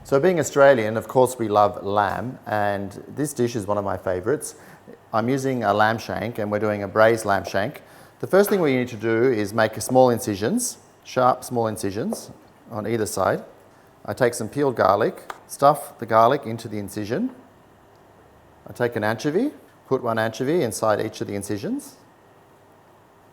So being Australian, of course we love lamb, and this dish is one of my favourites. I'm using a lamb shank and we're doing a braised lamb shank. The first thing we need to do is make small incisions, sharp small incisions on either side. I take some peeled garlic, stuff the garlic into the incision. I take an anchovy, put one anchovy inside each of the incisions.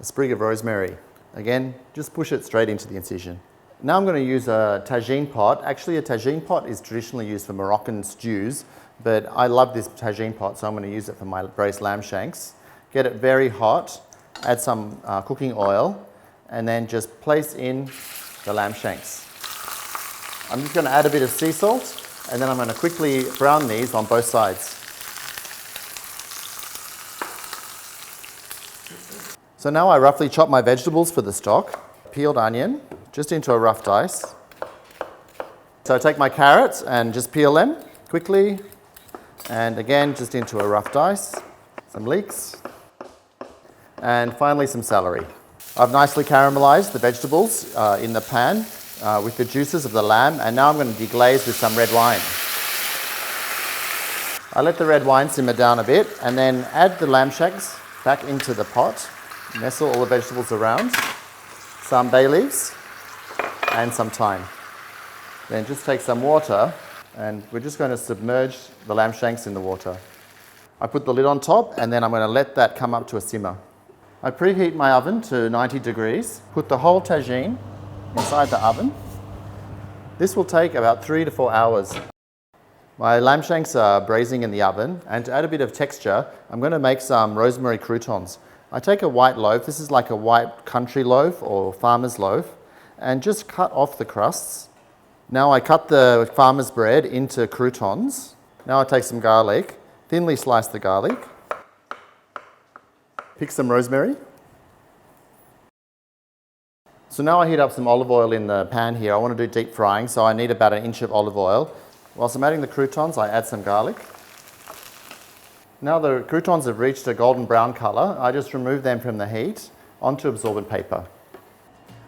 A sprig of rosemary. Again, just push it straight into the incision. Now I'm going to use a tagine pot. Actually, a tagine pot is traditionally used for Moroccan stews, but I love this tagine pot, so I'm going to use it for my braised lamb shanks. Get it very hot, add some cooking oil, and then just place in the lamb shanks. I'm just going to add a bit of sea salt, and then I'm going to quickly brown these on both sides. So now I roughly chop my vegetables for the stock. Peeled onion, just into a rough dice. So I take my carrots and just peel them quickly. And again, just into a rough dice. Some leeks. And finally some celery. I've nicely caramelized the vegetables in the pan with the juices of the lamb. And now I'm going to deglaze with some red wine. I let the red wine simmer down a bit and then add the lamb shanks back into the pot. Nestle all the vegetables around. Some bay leaves and some thyme. Then just take some water and we're just going to submerge the lamb shanks in the water. I put the lid on top and then I'm going to let that come up to a simmer. I preheat my oven to 90 degrees, put the whole tagine inside the oven. This will take about 3 to 4 hours. My lamb shanks are braising in the oven, and to add a bit of texture, I'm going to make some rosemary croutons. I take a white loaf, this is like a white country loaf or farmer's loaf, and just cut off the crusts. Now I cut the farmer's bread into croutons. Now I take some garlic, thinly slice the garlic, pick some rosemary. So now I heat up some olive oil in the pan here. I want to do deep frying, so I need about 1 inch of olive oil. Whilst I'm adding the croutons, I add some garlic. Now the croutons have reached a golden brown colour, I just remove them from the heat onto absorbent paper.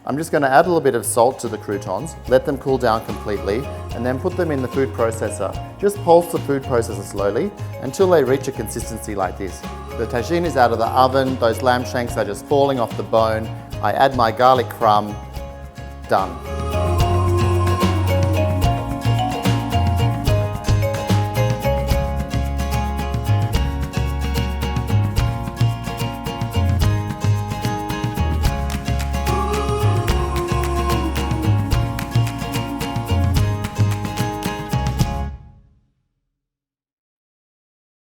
I'm just going to add a little bit of salt to the croutons, let them cool down completely, and then put them in the food processor. Just pulse the food processor slowly until they reach a consistency like this. The tagine is out of the oven, those lamb shanks are just falling off the bone. I add my garlic crumb, done.